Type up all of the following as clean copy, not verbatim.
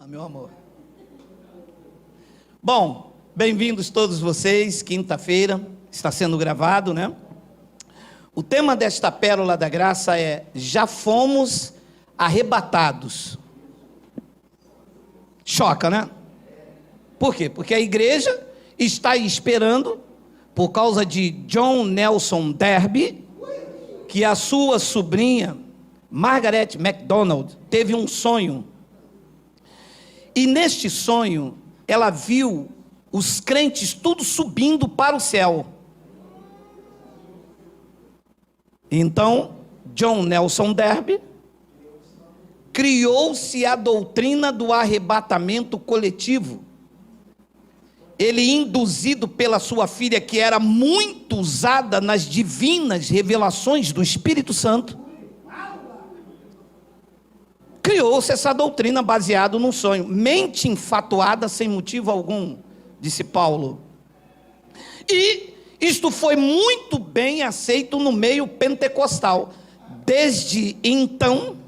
Meu amor. Bom, bem-vindos todos vocês. Quinta-feira está sendo gravado, né? O tema desta pérola da graça é: já fomos arrebatados. Choca, né? Por quê? Porque a igreja está esperando, por causa de John Nelson Darby, que a sua sobrinha Margaret MacDonald teve um sonho. E neste sonho, ela viu os crentes tudo subindo para o céu. Então, John Nelson Darby criou-se a doutrina do arrebatamento coletivo. Ele, induzido pela sua filha, que era muito usada nas divinas revelações do Espírito Santo, criou-se essa doutrina baseada num sonho. Mente enfatuada sem motivo algum, disse Paulo. E isto foi muito bem aceito no meio pentecostal. Desde então,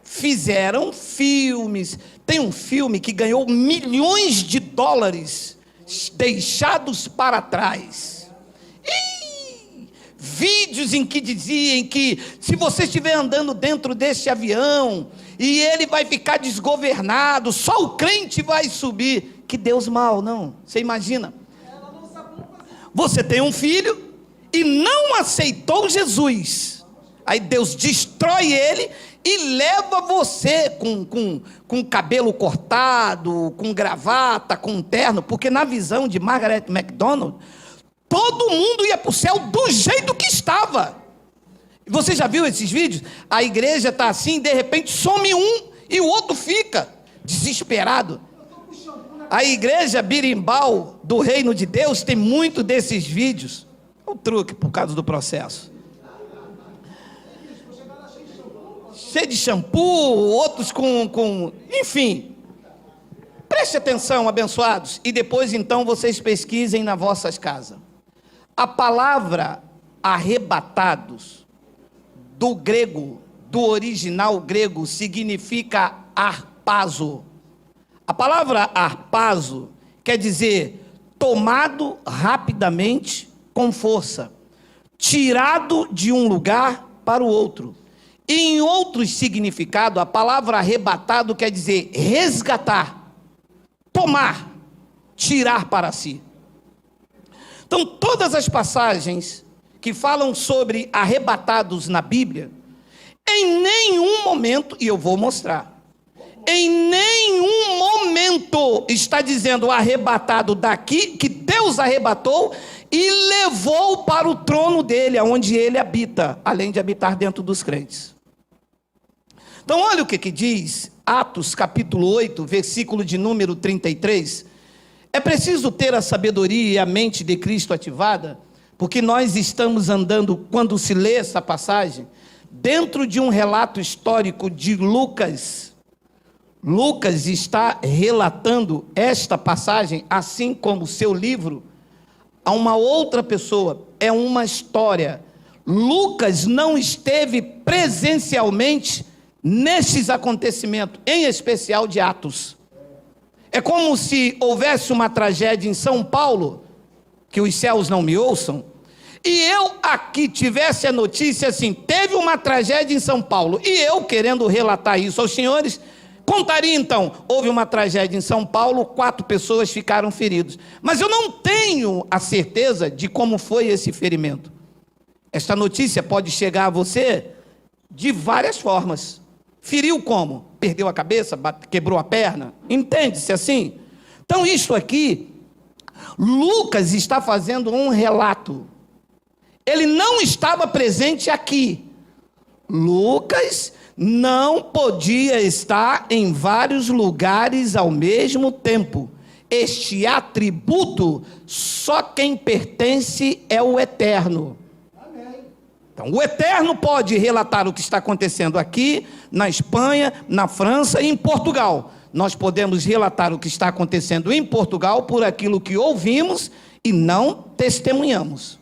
fizeram filmes. Tem um filme que ganhou milhões de dólares, deixados para trás. Vídeos em que diziam que se você estiver andando dentro desse avião e ele vai ficar desgovernado, só o crente vai subir. Que Deus mau, não? Você imagina? Você tem um filho e não aceitou Jesus. Aí Deus destrói ele e leva você com cabelo cortado, com gravata, com terno, porque na visão de Margaret MacDonald, todo mundo ia para o céu do jeito que estava. Você já viu esses vídeos? A igreja está assim, de repente some um e o outro fica desesperado. A igreja birimbau do reino de Deus tem muito desses vídeos. É um truque por causa do processo. Cheio de shampoo, outros enfim. Preste atenção, abençoados, e depois então vocês pesquisem nas vossas casas. A palavra arrebatados, do grego, do original grego, significa harpazo. A palavra harpazo quer dizer tomado rapidamente, com força, tirado de um lugar para o outro. E em outro significado, a palavra arrebatado quer dizer resgatar, tomar, tirar para si. Então, todas as passagens que falam sobre arrebatados na Bíblia, em nenhum momento, e eu vou mostrar, em nenhum momento está dizendo arrebatado daqui, que Deus arrebatou e levou para o trono dele, onde ele habita, além de habitar dentro dos crentes. Então, olha o que diz Atos capítulo 8, versículo de número 33. É preciso ter a sabedoria e a mente de Cristo ativada, porque nós estamos andando, quando se lê essa passagem, dentro de um relato histórico de Lucas. Lucas está relatando esta passagem, assim como o seu livro, a uma outra pessoa. É uma história. Lucas não esteve presencialmente nesses acontecimentos, em especial de Atos. É como se houvesse uma tragédia em São Paulo, que os céus não me ouçam, e eu aqui tivesse a notícia assim: teve uma tragédia em São Paulo, e eu querendo relatar isso aos senhores, contaria então: houve uma tragédia em São Paulo, 4 pessoas ficaram feridas. Mas eu não tenho a certeza de como foi esse ferimento. Esta notícia pode chegar a você de várias formas. Feriu como? Perdeu a cabeça? Quebrou a perna? Entende-se assim? Então isto aqui, Lucas está fazendo um relato. Ele não estava presente aqui. Lucas não podia estar em vários lugares ao mesmo tempo. Este atributo, só quem pertence é o Eterno. Então, o Eterno pode relatar o que está acontecendo aqui, na Espanha, na França e em Portugal. Nós podemos relatar o que está acontecendo em Portugal por aquilo que ouvimos e não testemunhamos.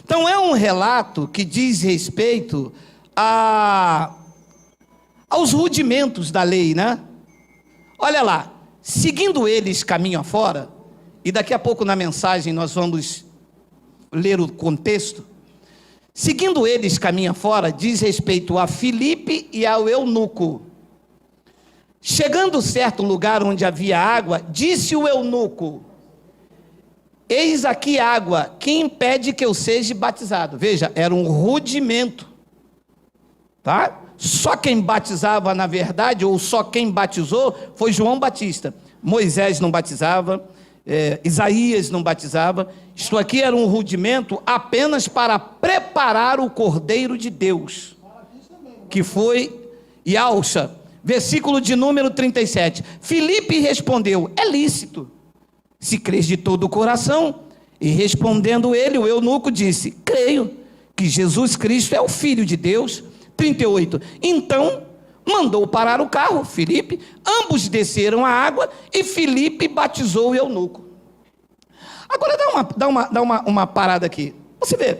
Então, é um relato que diz respeito aos rudimentos da lei, né? Olha lá, seguindo eles caminho afora, e daqui a pouco na mensagem nós vamos ler o contexto. Seguindo eles caminho afora, diz respeito a Filipe e ao eunuco. Chegando certo lugar onde havia água, disse o eunuco: eis aqui água, quem impede que eu seja batizado? Veja, era um rudimento, tá? Só quem batizava, na verdade, ou só quem batizou, foi João Batista. Moisés não batizava, Isaías não batizava. Isto aqui era um rudimento apenas para preparar o Cordeiro de Deus, que foi Yahshua. Versículo de número 37. Filipe respondeu: é lícito, se crês de todo o coração. E respondendo ele, o eunuco disse: creio que Jesus Cristo é o Filho de Deus. 38. Então mandou parar o carro, Filipe, ambos desceram a água e Filipe batizou o eunuco. Agora dá uma parada aqui. Você vê,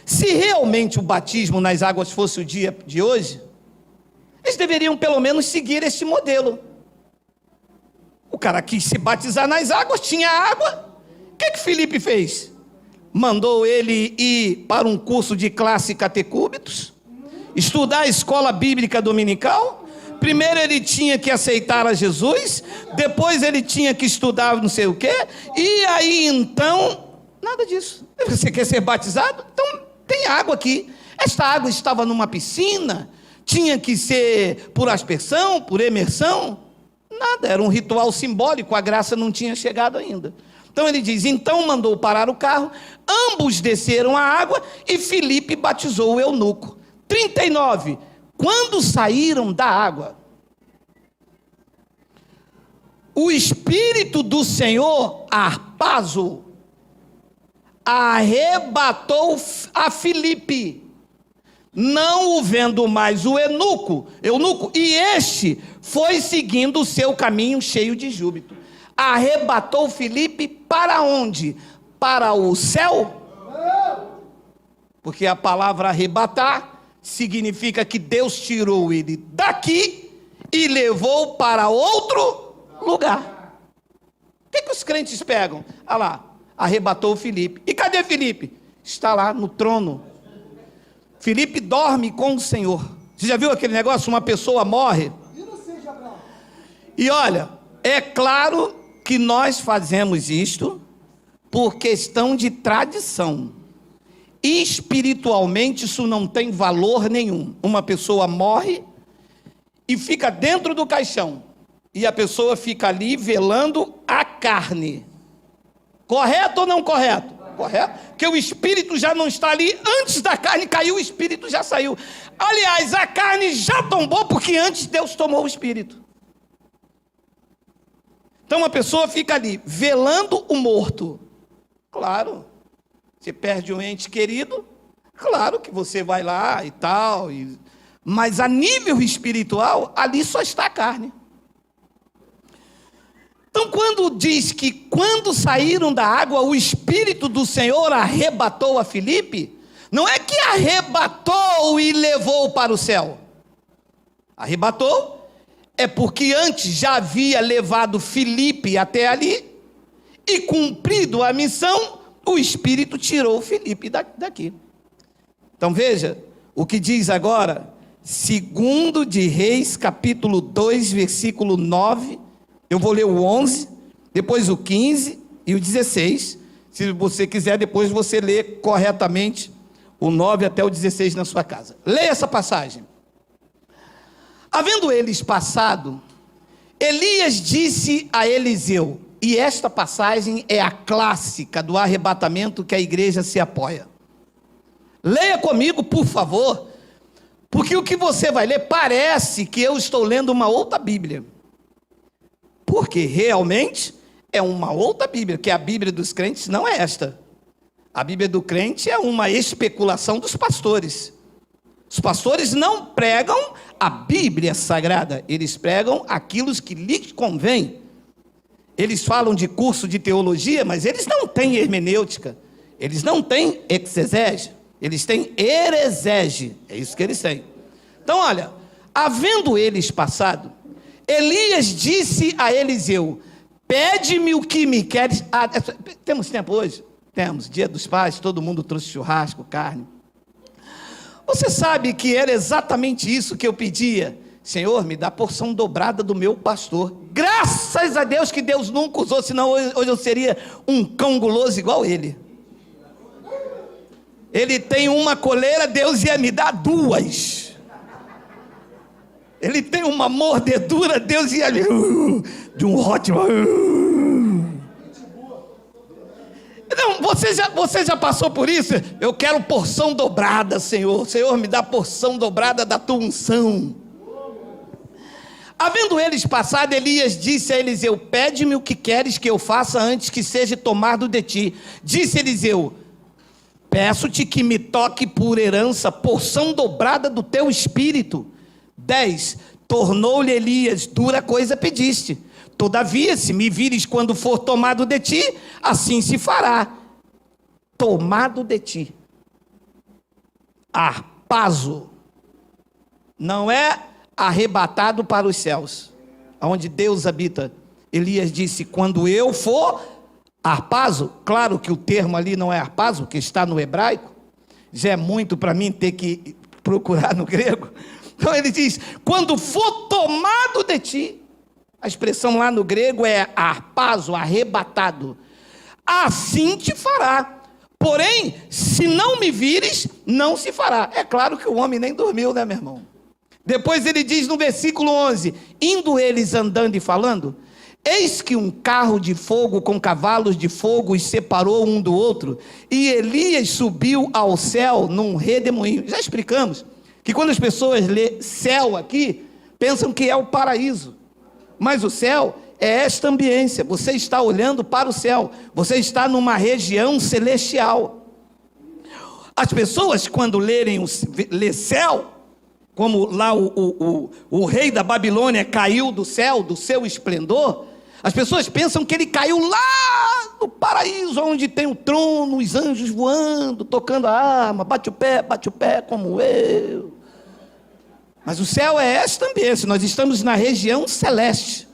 se realmente o batismo nas águas fosse o dia de hoje, eles deveriam pelo menos seguir esse modelo. O cara quis se batizar nas águas, tinha água. O que Filipe fez? Mandou ele ir para um curso de classe catecúbitos, estudar a escola bíblica dominical. Primeiro ele tinha que aceitar a Jesus, depois ele tinha que estudar não sei o quê, e aí então, nada disso. Você quer ser batizado? Então tem água aqui. Esta água estava numa piscina, tinha que ser por aspersão, por imersão? Nada, era um ritual simbólico, a graça não tinha chegado ainda. Então ele diz: então mandou parar o carro, ambos desceram a água e Filipe batizou o eunuco. 39. Quando saíram da água, o Espírito do Senhor, Arpazo, arrebatou a Filipe, não o vendo mais o eunuco, e este foi seguindo o seu caminho cheio de júbilo. Arrebatou Filipe para onde? Para o céu? Porque a palavra arrebatar significa que Deus tirou ele daqui e levou para outro lugar. O que os crentes pegam? Ah lá, arrebatou Filipe. E cadê Filipe? Está lá no trono. Filipe dorme com o Senhor. Você já viu aquele negócio? Uma pessoa morre. E olha, é claro que nós fazemos isto por questão de tradição. Espiritualmente isso não tem valor nenhum. Uma pessoa morre e fica dentro do caixão, e a pessoa fica ali velando a carne. Correto ou não correto? Correto? Porque o espírito já não está ali. Antes da carne cair, o espírito já saiu. Aliás, a carne já tombou, porque antes Deus tomou o espírito. Então a pessoa fica ali velando o morto. Claro, você perde um ente querido, claro que você vai lá e tal, mas a nível espiritual, ali só está a carne. Então quando diz que quando saíram da água, o Espírito do Senhor arrebatou a Filipe, não é que arrebatou e levou para o céu. Arrebatou é porque antes já havia levado Filipe até ali, e cumprido a missão, o Espírito tirou Filipe daqui. Então veja o que diz agora, 2 de Reis, capítulo 2, versículo 9. Eu vou ler o 11, depois o 15 e o 16. Se você quiser, depois você lê corretamente o 9 até o 16 na sua casa. Leia essa passagem. Havendo eles passado, Elias disse a Eliseu, e esta passagem é a clássica do arrebatamento que a igreja se apoia. Leia comigo, por favor, porque o que você vai ler parece que eu estou lendo uma outra Bíblia. Porque realmente é uma outra Bíblia, que a Bíblia dos crentes não é esta. A Bíblia do crente é uma especulação dos pastores. Os pastores não pregam a Bíblia Sagrada, eles pregam aquilo que lhes convém. Eles falam de curso de teologia, mas eles não têm hermenêutica, eles não têm exegese, eles têm herezege, é isso que eles têm. Então olha, Havendo eles passado, Elias disse a Eliseu: pede-me o que me queres. Temos tempo hoje? Temos, Dia dos Pais, todo mundo trouxe churrasco, carne. Você sabe que era exatamente isso que eu pedia: Senhor, me dá porção dobrada do meu pastor. Graças a Deus que Deus nunca usou, senão hoje eu seria um cão guloso igual ele. Ele tem uma coleira, Deus ia me dar duas. Ele tem uma mordedura, Deus ia me... de um Rottweiler. Não, você já passou por isso? Eu quero porção dobrada, Senhor. Senhor, me dá porção dobrada da tua unção. Havendo eles passado, Elias disse a Eliseu: pede-me o que queres que eu faça antes que seja tomado de ti. Disse Eliseu: peço-te que me toque por herança porção dobrada do teu espírito. 10. Tornou-lhe Elias: dura coisa pediste. Todavia, se me vires quando for tomado de ti, assim se fará. Tomado de ti. Arpazo. Não é arrebatado para os céus, onde Deus habita. Elias disse: quando eu for arpazo. Claro que o termo ali não é arpazo, que está no hebraico. Já é muito para mim ter que procurar no grego. Então ele diz: quando for tomado de ti. A expressão lá no grego é arpazo, arrebatado. Assim te fará. Porém, se não me vires, não se fará. É claro que o homem nem dormiu, né, meu irmão? Depois ele diz no versículo 11: indo eles andando e falando, eis que um carro de fogo com cavalos de fogo os separou um do outro, e Elias subiu ao céu num redemoinho. Já explicamos que quando as pessoas lêem céu aqui, pensam que é o paraíso. Mas o céu é esta ambiência. Você está olhando para o céu. Você está numa região celestial. As pessoas, quando lê céu, como lá o rei da Babilônia caiu do céu, do seu esplendor, as pessoas pensam que ele caiu lá no paraíso, onde tem o trono, os anjos voando, tocando a arma, bate o pé como eu. Mas o céu é esta ambiência, nós estamos na região celeste.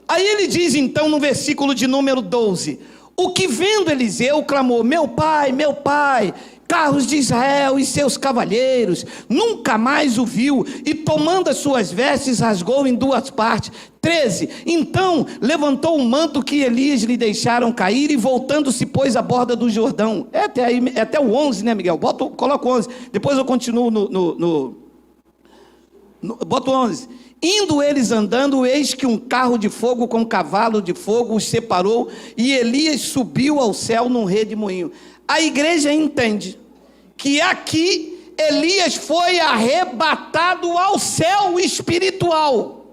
Aí ele diz então no versículo de número 12: o que vendo Eliseu clamou: meu pai, carros de Israel e seus cavalheiros. Nunca mais o viu, e tomando as suas vestes, rasgou em duas partes. 13, então levantou o manto que Elias lhe deixaram cair, e voltando-se pôs à borda do Jordão. É até o 11, né, Miguel? Coloca o 11, depois eu continuo Bota o 11. Indo eles andando, eis que um carro de fogo com cavalo de fogo os separou, e Elias subiu ao céu num redemoinho. A igreja entende que aqui Elias foi arrebatado ao céu espiritual.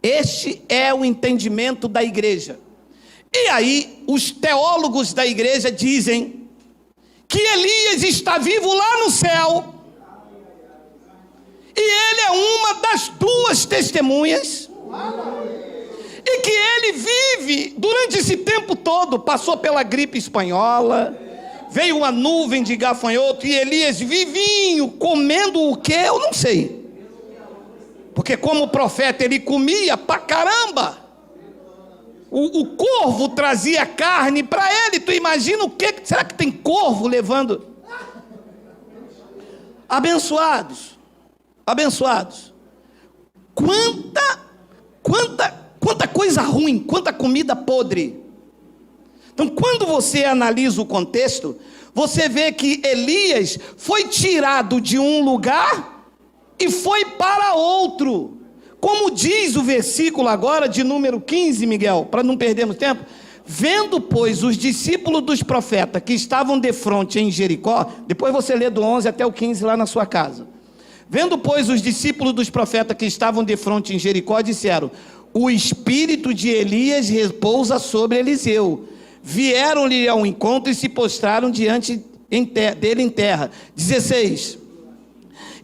Este é o entendimento da igreja. E aí os teólogos da igreja dizem que Elias está vivo lá no céu, e ele é uma das duas testemunhas, e que ele vive durante esse tempo todo. Passou pela gripe espanhola, veio uma nuvem de gafanhoto, e Elias vivinho, comendo o que? Eu não sei, porque como profeta ele comia pra caramba. O corvo trazia carne para ele. Tu imagina o que? Será que tem corvo levando? Abençoados. Quanta coisa ruim, quanta comida podre. Então, quando você analisa o contexto, você vê que Elias foi tirado de um lugar e foi para outro. Como diz o versículo agora de número 15, Miguel, para não perdermos tempo. Vendo, pois, os discípulos dos profetas que estavam defronte em Jericó, depois você lê do 11 até o 15 lá na sua casa. Vendo, pois, os discípulos dos profetas que estavam defronte em Jericó, disseram: o espírito de Elias repousa sobre Eliseu. Vieram-lhe ao encontro e se postraram diante dele em terra. 16.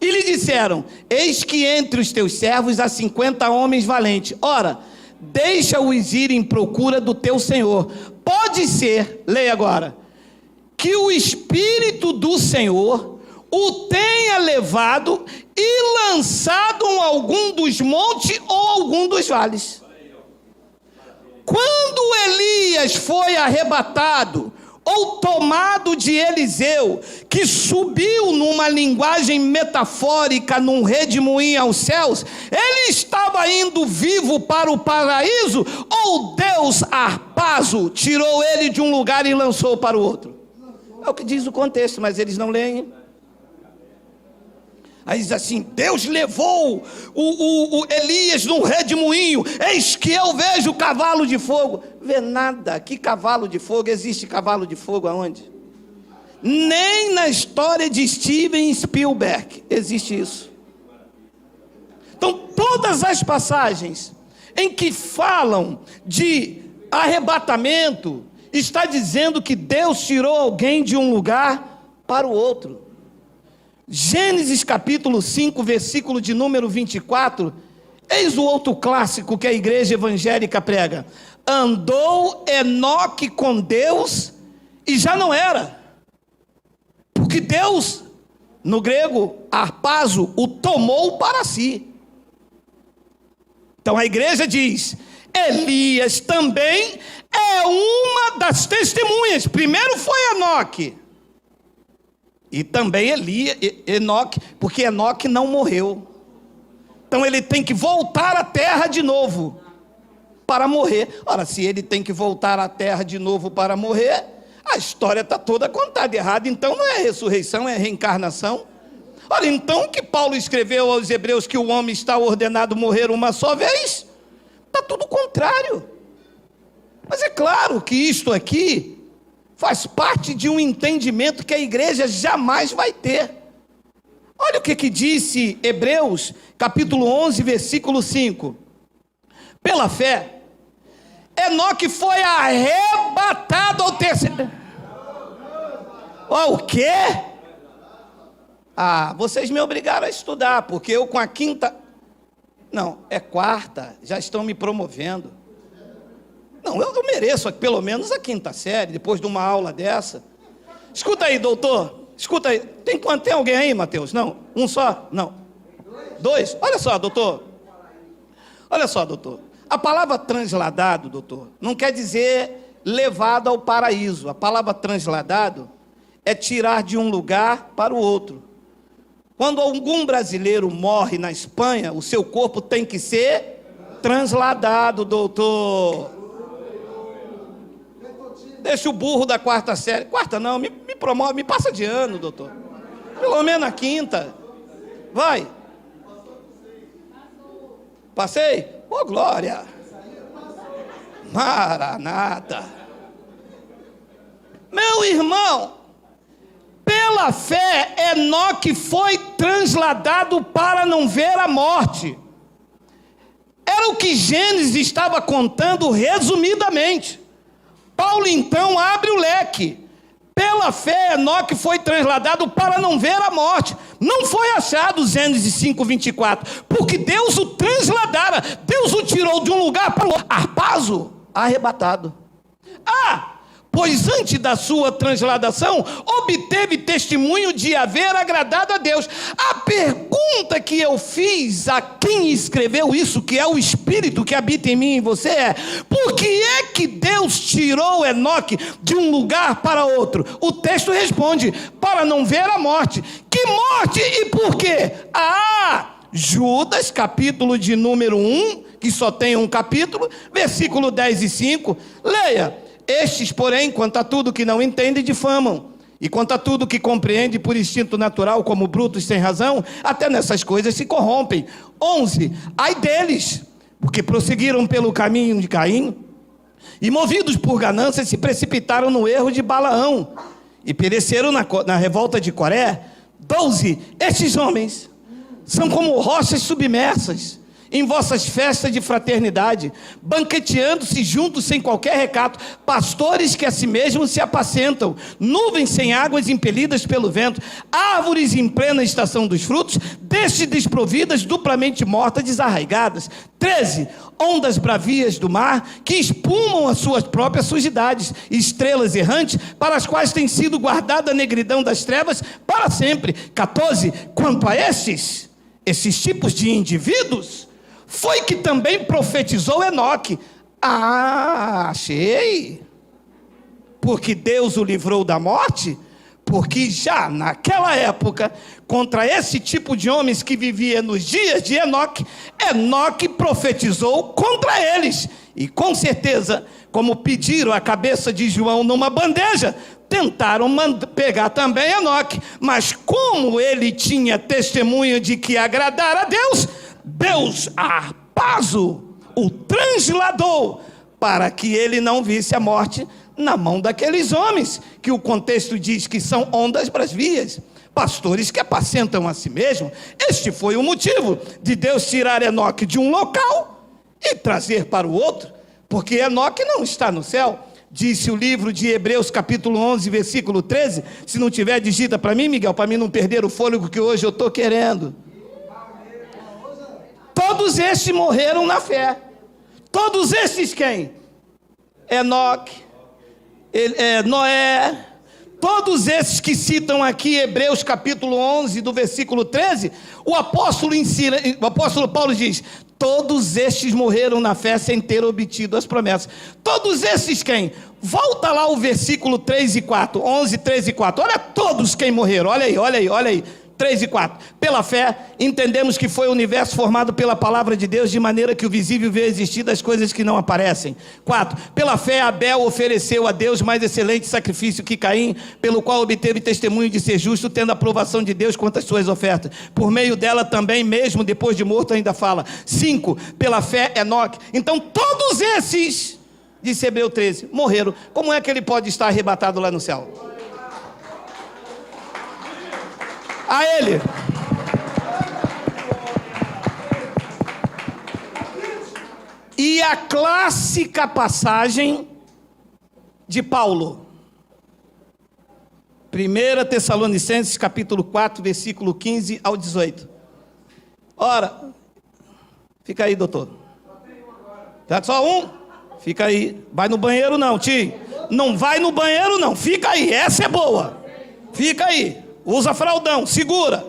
E lhe disseram: eis que entre os teus servos há 50 homens valentes. Ora, deixa-os ir em procura do teu senhor. Pode ser, leia agora, que o espírito do Senhor o tenha levado e lançado em algum dos montes ou algum dos vales. Quando Elias foi arrebatado ou tomado de Eliseu, que subiu numa linguagem metafórica, num redemoinho aos céus, ele estava indo vivo para o paraíso, ou Deus Arpazo tirou ele de um lugar e lançou para o outro? É o que diz o contexto, mas eles não leem. Aí diz assim: Deus levou o Elias num redemoinho, eis que eu vejo cavalo de fogo. Vê nada, que cavalo de fogo? Existe cavalo de fogo aonde? Nem na história de Steven Spielberg existe isso. Então todas as passagens em que falam de arrebatamento, está dizendo que Deus tirou alguém de um lugar para o outro. Gênesis capítulo 5, versículo de número 24, eis o outro clássico que a igreja evangélica prega: andou Enoque com Deus e já não era, porque Deus, no grego, arpazo, o tomou para si. Então a igreja diz: Elias também é uma das testemunhas. Primeiro foi Enoque, e também Enoque, porque Enoque não morreu. Então ele tem que voltar à terra de novo para morrer. Ora, se ele tem que voltar à terra de novo para morrer, a história está toda contada errada. Então não é ressurreição, é reencarnação. Ora, então que Paulo escreveu aos Hebreus que o homem está ordenado morrer uma só vez? Está tudo contrário. Mas é claro que isto aqui faz parte de um entendimento que a igreja jamais vai ter. Olha o que disse Hebreus, capítulo 11, versículo 5. Pela fé, Enoque foi arrebatado ao terceiro. O quê? Vocês me obrigaram a estudar, porque eu com a quinta... Não, é quarta, já estão me promovendo. Não, eu mereço pelo menos a quinta série, depois de uma aula dessa. Escuta aí, doutor. Escuta aí. Tem alguém aí, Mateus? Não? Um só? Não. Dois? Olha só, doutor. Olha só, doutor. A palavra transladado, doutor, não quer dizer levado ao paraíso. A palavra transladado é tirar de um lugar para o outro. Quando algum brasileiro morre na Espanha, o seu corpo tem que ser transladado, doutor. Deixa o burro da quarta série. Quarta não, me promove, me passa de ano, doutor. Pelo menos a quinta. Vai. Passei? Ô, glória. Maranata. Meu irmão, pela fé, Enoque foi transladado para não ver a morte. Era o que Gênesis estava contando resumidamente. Paulo então abre o leque. Pela fé, Enoque foi transladado para não ver a morte. Não foi achado, Gênesis 5, 24, porque Deus o transladara. Deus o tirou de um lugar para o outro. Arpazo, arrebatado. Pois antes da sua transladação, obteve testemunho de haver agradado a Deus. A pergunta que eu fiz a quem escreveu isso, que é o Espírito que habita em mim e em você, é: por que é que Deus tirou Enoque de um lugar para outro? O texto responde: para não ver a morte. Que morte e por quê? Judas, capítulo de número 1, que só tem um capítulo, versículo 10 e 5, leia. Estes, porém, quanto a tudo que não entende, difamam, e quanto a tudo que compreende por instinto natural, como brutos sem razão, até nessas coisas se corrompem. 11, ai deles, porque prosseguiram pelo caminho de Caim, e movidos por ganância se precipitaram no erro de Balaão, e pereceram na revolta de Coré. 12, estes homens são como rochas submersas, em vossas festas de fraternidade, banqueteando-se juntos sem qualquer recato, pastores que a si mesmos se apacentam, nuvens sem águas impelidas pelo vento, árvores em plena estação dos frutos, destes desprovidas, duplamente mortas, desarraigadas. 13, ondas bravias do mar, que espumam as suas próprias sujidades, estrelas errantes, para as quais tem sido guardada a negridão das trevas para sempre. 14, quanto a esses tipos de indivíduos, foi que também profetizou Enoque. Achei. Porque Deus o livrou da morte? Porque já naquela época, contra esse tipo de homens que vivia nos dias de Enoque, Enoque profetizou contra eles. E com certeza, como pediram a cabeça de João numa bandeja, tentaram pegar também Enoque. Mas como ele tinha testemunho de que agradara a Deus, Deus o transladou, para que ele não visse a morte na mão daqueles homens, que o contexto diz que são ondas bravias, pastores que apacentam a si mesmo. Este foi o motivo de Deus tirar Enoque de um local e trazer para o outro, porque Enoque não está no céu. Disse o livro de Hebreus capítulo 11, versículo 13, se não tiver, digita para mim, Miguel, para mim não perder o fôlego que hoje eu estou querendo. Todos estes morreram na fé. Todos estes quem? Enoque, Noé, todos esses que citam aqui Hebreus capítulo 11, do versículo 13, o apóstolo Paulo diz, todos estes morreram na fé sem ter obtido as promessas. Todos esses quem? Volta lá o versículo 3 e 4, 11, 3 e 4, olha todos quem morreram, olha aí, 3 e 4, pela fé, entendemos que foi o universo formado pela palavra de Deus, de maneira que o visível vê existir das coisas que não aparecem. 4, pela fé Abel ofereceu a Deus mais excelente sacrifício que Caim, pelo qual obteve testemunho de ser justo, tendo a aprovação de Deus quanto às suas ofertas. Por meio dela também, mesmo depois de morto, ainda fala. 5, pela fé Enoque. Então todos esses, disse Hebreus 13, morreram. Como é que ele pode estar arrebatado lá no céu? A ele. E a clássica passagem de Paulo, 1 Tessalonicenses capítulo 4, versículo 15 ao 18. Ora, fica aí, doutor. Tá só um? Fica aí. Vai no banheiro não, tio. Não vai no banheiro não, fica aí, essa é boa. Fica aí. Usa fraldão, segura.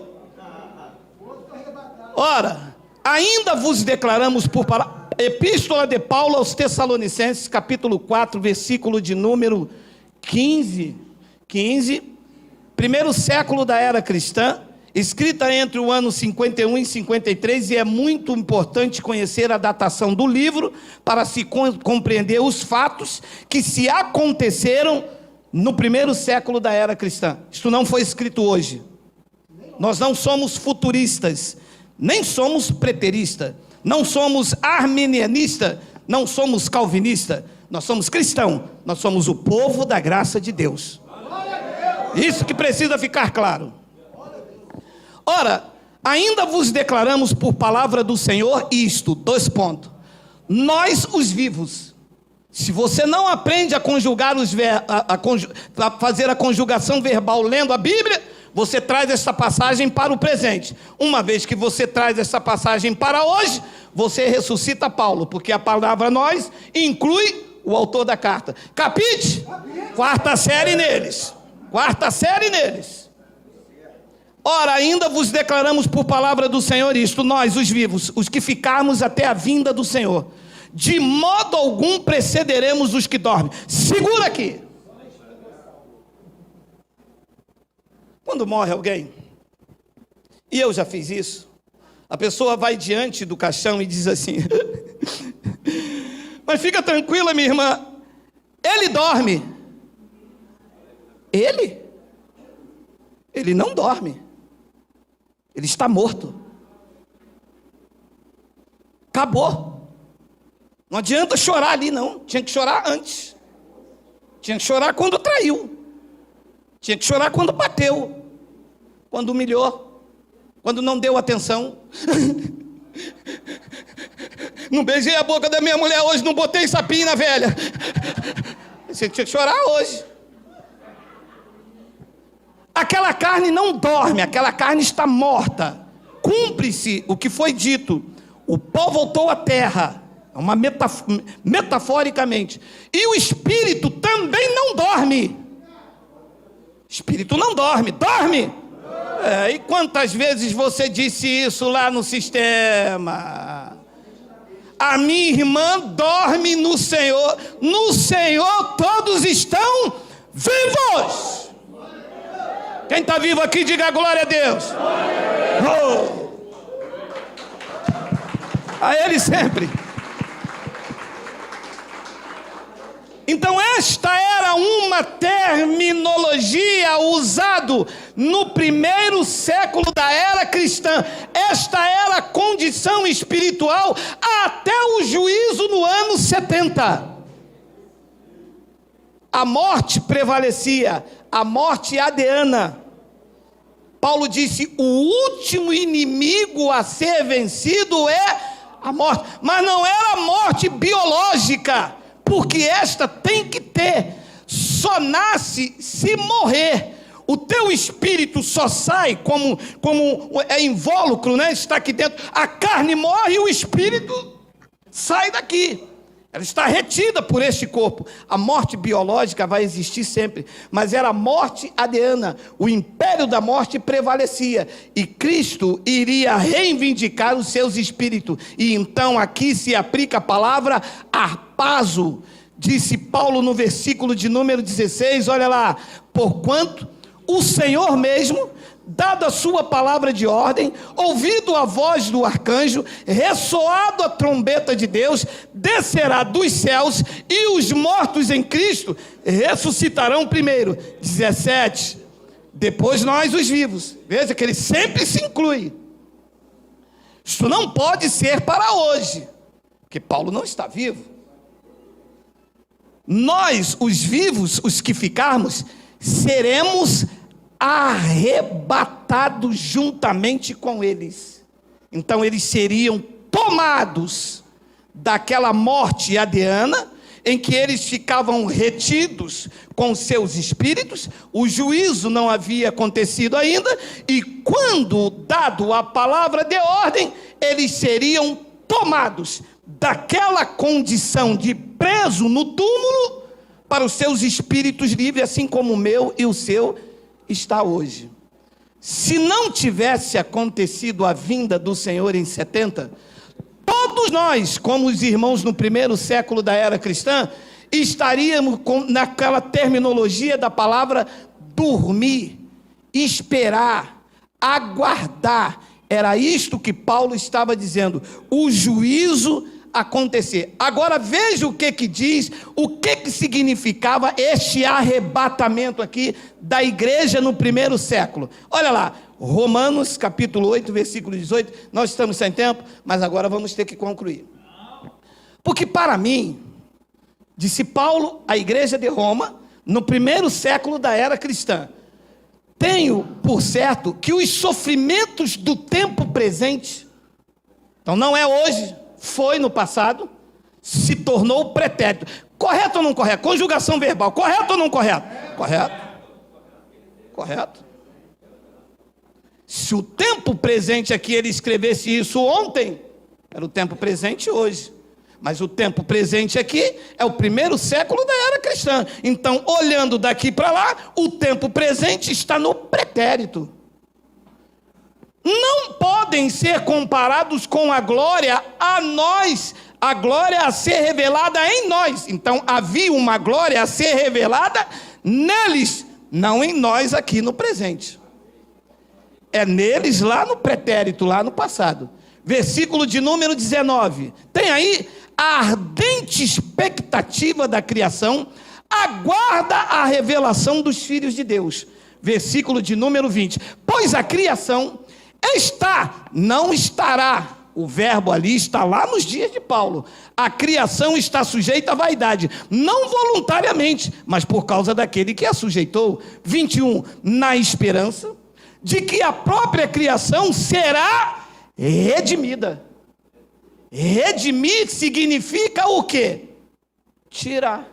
Ora, ainda vos declaramos por palavra, Epístola de Paulo aos Tessalonicenses, capítulo 4, versículo de número 15, primeiro século da era cristã, escrita entre o ano 51 e 53, e é muito importante conhecer a datação do livro, para se compreender os fatos que se aconteceram no primeiro século da era cristã. Isto não foi escrito hoje. Nós não somos futuristas, nem somos preteristas, não somos arminianistas, não somos calvinistas. Nós somos cristãos, nós somos o povo da graça de Deus. Isso que precisa ficar claro. Ora, ainda vos declaramos por palavra do Senhor isto, 2 pontos. Nós os vivos. Se você não aprende a conjugar a fazer a conjugação verbal lendo a Bíblia, você traz essa passagem para o presente. Uma vez que você traz essa passagem para hoje, você ressuscita Paulo, porque a palavra nós inclui o autor da carta. Capite? Quarta série neles. Ora, ainda vos declaramos por palavra do Senhor isto, nós os vivos, os que ficarmos até a vinda do Senhor. De modo algum precederemos os que dormem. Segura aqui. Quando morre alguém, e eu já fiz isso, a pessoa vai diante do caixão e diz assim, mas fica tranquila, minha irmã, ele dorme. Ele não dorme, ele está morto. Acabou. Não adianta chorar ali não, tinha que chorar antes. Tinha que chorar quando traiu. Tinha que chorar quando bateu, quando humilhou, quando não deu atenção. Não beijei a boca da minha mulher hoje, não botei sapinho na velha. Você tinha que chorar hoje. Aquela carne não dorme, aquela carne está morta. Cumpre-se o que foi dito. O pó voltou à terra. Metaforicamente. E o espírito também não dorme. Espírito não dorme. Dorme? E quantas vezes você disse isso lá no sistema? A minha irmã dorme no Senhor. No Senhor todos estão vivos. Quem está vivo aqui, diga glória a Deus. Oh. A Ele sempre. Então esta era uma terminologia usada no primeiro século da era cristã. Esta era a condição espiritual até o juízo no ano 70. A morte prevalecia, a morte adeana. Paulo disse, o último inimigo a ser vencido é a morte. Mas não era a morte biológica, porque esta tem que ter. Só nasce se morrer. O teu espírito só sai como é invólucro, né? Está aqui dentro. A carne morre e o espírito sai daqui. Ela está retida por este corpo. A morte biológica vai existir sempre, mas era a morte adeana. O império da morte prevalecia e Cristo iria reivindicar os seus espíritos. E então aqui se aplica a palavra harpazo. Disse Paulo no versículo de número 16, olha lá: porquanto o Senhor mesmo, dada a sua palavra de ordem, ouvido a voz do arcanjo, ressoado a trombeta de Deus, descerá dos céus, e os mortos em Cristo ressuscitarão primeiro. 17, depois nós os vivos. Veja que ele sempre se inclui. Isto não pode ser para hoje, porque Paulo não está vivo. Nós, os vivos, os que ficarmos, seremos arrebatados juntamente com eles. Então eles seriam tomados daquela morte adeana, em que eles ficavam retidos com seus espíritos. O juízo não havia acontecido ainda, e quando dado a palavra de ordem, eles seriam tomados daquela condição de preso no túmulo para os seus espíritos livres, assim como o meu e o seu está hoje. Se não tivesse acontecido a vinda do Senhor em 70, todos nós, como os irmãos no primeiro século da era cristã, estaríamos naquela terminologia da palavra dormir, esperar, aguardar. Era isto que Paulo estava dizendo, o juízo acontecer. Agora veja o que diz, o que significava este arrebatamento aqui da igreja no primeiro século. Olha lá, Romanos capítulo 8, versículo 18, nós estamos sem tempo, mas agora vamos ter que concluir. Porque para mim, disse Paulo, a igreja de Roma, no primeiro século da era cristã, tenho por certo que os sofrimentos do tempo presente, então não é hoje, foi no passado, se tornou pretérito. Correto ou não correto? Conjugação verbal, correto ou não correto? Correto. Correto. Se o tempo presente aqui ele escrevesse isso ontem, era o tempo presente hoje. Mas o tempo presente aqui é o primeiro século da era cristã. Então, olhando daqui para lá, o tempo presente está no pretérito. Não podem ser comparados com a glória a nós, a glória a ser revelada em nós. Então havia uma glória a ser revelada neles, não em nós aqui no presente. É neles lá no pretérito, lá no passado. Versículo de número 19. Tem aí a ardente expectativa da criação, aguarda a revelação dos filhos de Deus. Versículo de número 20. Pois a criação não estará, o verbo ali está lá nos dias de Paulo, a criação está sujeita à vaidade, não voluntariamente, mas por causa daquele que a sujeitou. 21, na esperança de que a própria criação será redimida. Redimir significa o quê? Tirar.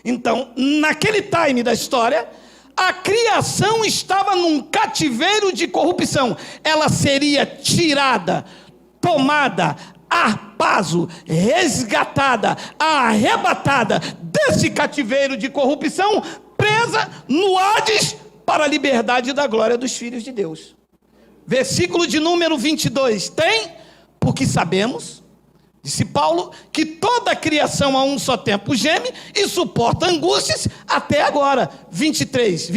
Então, naquele time da história, a criação estava num cativeiro de corrupção. Ela seria tirada, tomada, arpazo, resgatada, arrebatada desse cativeiro de corrupção, presa no Hades para a liberdade da glória dos filhos de Deus. Versículo de número 22, tem? Porque sabemos, disse Paulo, que toda a criação a um só tempo geme e suporta angústias até agora. 23.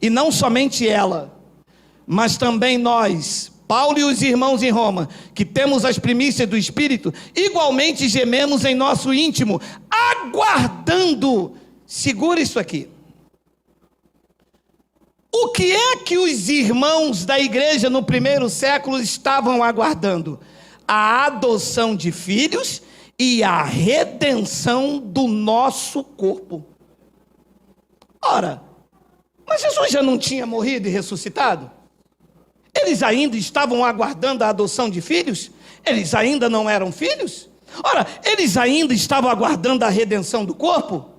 E não somente ela, mas também nós, Paulo e os irmãos em Roma, que temos as primícias do Espírito, igualmente gememos em nosso íntimo, aguardando. Segura isso aqui. O que é que os irmãos da igreja no primeiro século estavam aguardando? A adoção de filhos e a redenção do nosso corpo. Ora, mas Jesus já não tinha morrido e ressuscitado? Eles ainda estavam aguardando a adoção de filhos? Eles ainda não eram filhos? Ora, eles ainda estavam aguardando a redenção do corpo?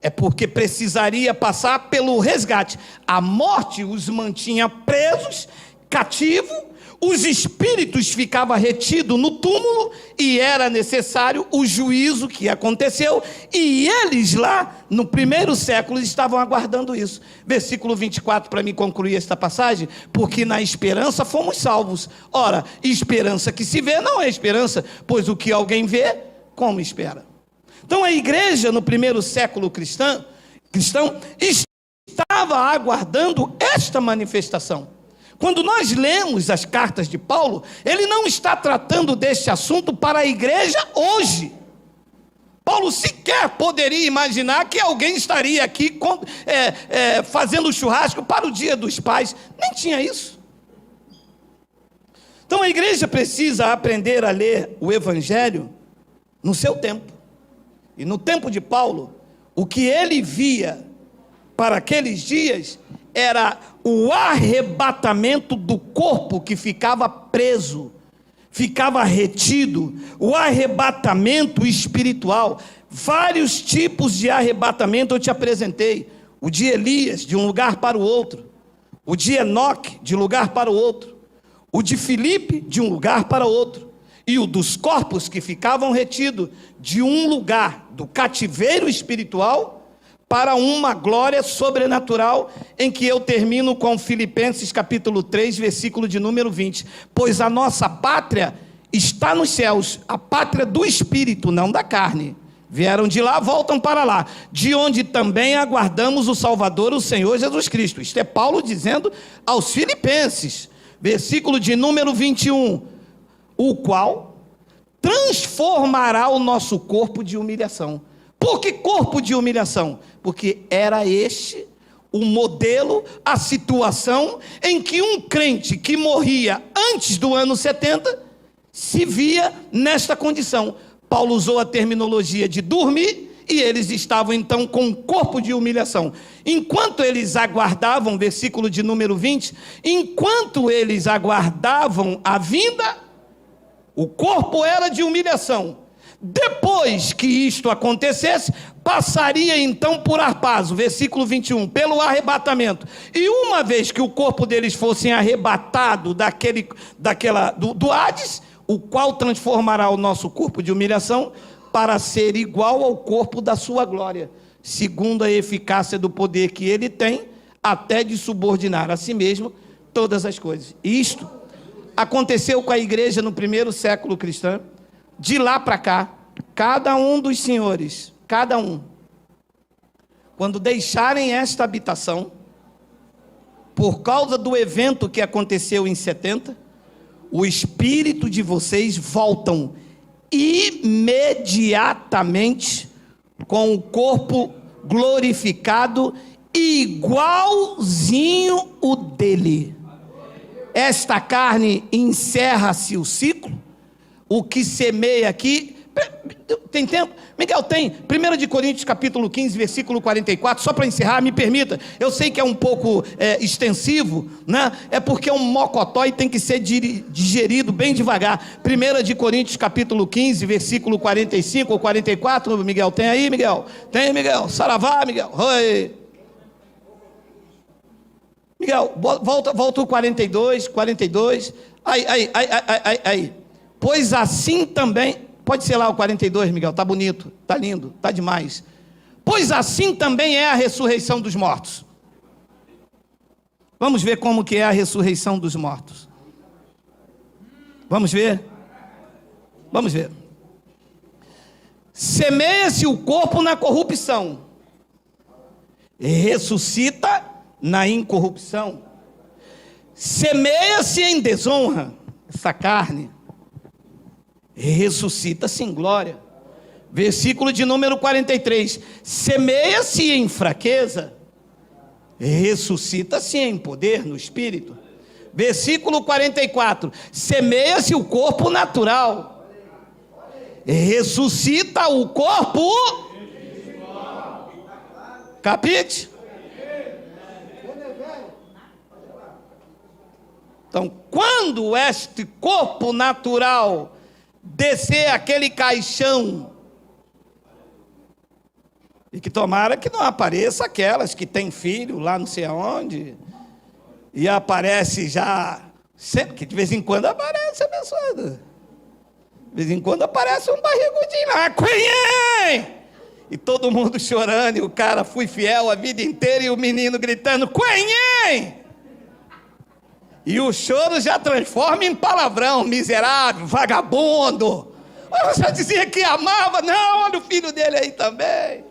É porque precisaria passar pelo resgate. A morte os mantinha presos, cativos, os espíritos ficavam retidos no túmulo e era necessário o juízo que aconteceu. E eles lá, no primeiro século, estavam aguardando isso. Versículo 24, para me concluir esta passagem. Porque na esperança fomos salvos. Ora, esperança que se vê não é esperança, pois o que alguém vê, como espera? Então a igreja no primeiro século cristão estava aguardando esta manifestação. Quando nós lemos as cartas de Paulo, ele não está tratando deste assunto para a igreja hoje. Paulo sequer poderia imaginar que alguém estaria aqui fazendo churrasco para o Dia dos Pais. Nem tinha isso. Então a igreja precisa aprender a ler o Evangelho no seu tempo. E no tempo de Paulo, o que ele via para aqueles dias era o arrebatamento do corpo que ficava preso, ficava retido, o arrebatamento espiritual. Vários tipos de arrebatamento eu te apresentei. O de Elias, de um lugar para o outro. O de Enoque, de um lugar para o outro. O de Filipe, de um lugar para o outro. E o dos corpos que ficavam retidos de um lugar, do cativeiro espiritual, para uma glória sobrenatural, em que eu termino com Filipenses capítulo 3, versículo de número 20. Pois a nossa pátria está nos céus, a pátria do Espírito, não da carne. Vieram de lá, voltam para lá, de onde também aguardamos o Salvador, o Senhor Jesus Cristo. Isto é Paulo dizendo aos Filipenses, versículo de número 21, o qual transformará o nosso corpo de humilhação. Por que corpo de humilhação? Porque era este o modelo, a situação em que um crente que morria antes do ano 70 se via nesta condição. Paulo usou a terminologia de dormir e eles estavam então com um corpo de humilhação. Enquanto eles aguardavam, versículo de número 20, enquanto eles aguardavam a vinda, o corpo era de humilhação. Depois que isto acontecesse, passaria então por arpazo, versículo 21, pelo arrebatamento. E uma vez que o corpo deles fosse arrebatado do Hades, o qual transformará o nosso corpo de humilhação para ser igual ao corpo da sua glória, segundo a eficácia do poder que ele tem, até de subordinar a si mesmo todas as coisas. Isto aconteceu com a igreja no primeiro século cristão. De lá para cá, cada um dos senhores, cada um, quando deixarem esta habitação, por causa do evento que aconteceu em 70, o espírito de vocês voltam imediatamente com o corpo glorificado, igualzinho o dele. Esta carne encerra-se o ciclo. O que semeia aqui, Tem tempo? Miguel, tem. 1 de Coríntios, capítulo 15, versículo 44, só para encerrar, me permita. Eu sei que é um pouco extensivo, né? É porque é um mocotó e tem que ser digerido bem devagar. 1 de Coríntios, capítulo 15, versículo 45 ou 44, Miguel, tem aí, Miguel? Tem, Miguel? Saravá, Miguel? Oi. Miguel, volta o 42. Aí. Pois assim também... Pode ser lá o 42, Miguel, tá bonito, tá lindo, tá demais. Pois assim também é a ressurreição dos mortos. Vamos ver como que é a ressurreição dos mortos. Vamos ver? Vamos ver. Semeia-se o corpo na corrupção, ressuscita na incorrupção. Semeia-se em desonra, essa carne, ressuscita-se em glória. Versículo de número 43. Semeia-se em fraqueza, ressuscita-se em poder no Espírito. Versículo 44. Semeia-se o corpo natural, ressuscita o corpo. Capite? Então, quando este corpo natural descer aquele caixão, e que tomara que não apareça aquelas que tem filho lá não sei aonde, e aparece já, sempre que de vez em quando aparece, abençoado, de vez em quando aparece um barrigudinho lá, Cunhém! E todo mundo chorando, e o cara, fui fiel a vida inteira, e o menino gritando, Cunhém! E o choro já transforma em palavrão, miserável, vagabundo. Eu já dizia que amava, não, olha o filho dele aí também.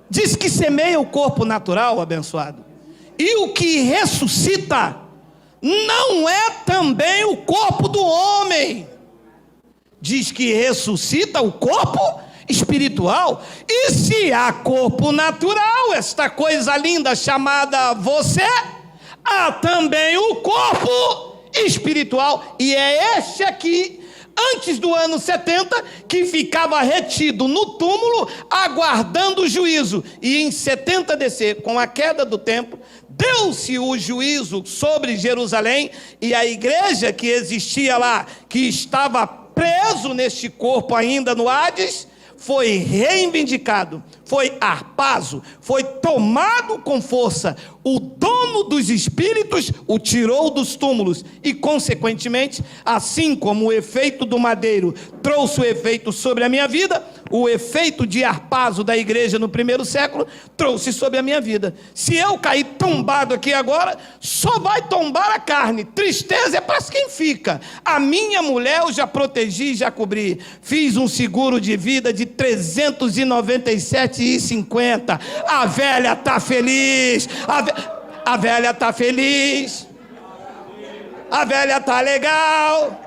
Diz que semeia o corpo natural, abençoado. E o que ressuscita não é também o corpo do homem. Diz que ressuscita o corpo espiritual. E se há corpo natural, esta coisa linda chamada você, há também o corpo espiritual. E é este aqui, antes do ano 70, que ficava retido no túmulo, aguardando o juízo. E em 70 DC, com a queda do templo, deu-se o juízo sobre Jerusalém, e a igreja que existia lá, que estava preso neste corpo ainda no Hades, foi reivindicado, foi arpazo, foi tomado com força. O dono dos espíritos o tirou dos túmulos e, consequentemente, assim como o efeito do madeiro trouxe o efeito sobre a minha vida, o efeito de arpazo da igreja no primeiro século trouxe sobre a minha vida. Se eu cair tombado aqui agora, só vai tombar a carne. Tristeza é para quem fica. A minha mulher eu já protegi, já cobri. Fiz um seguro de vida de 397,50. A velha está feliz. A velha está feliz. A velha está legal.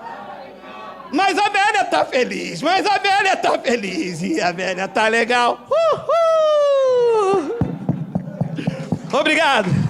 Mas a velha está feliz. Mas a velha está feliz. E a velha está legal. Obrigado.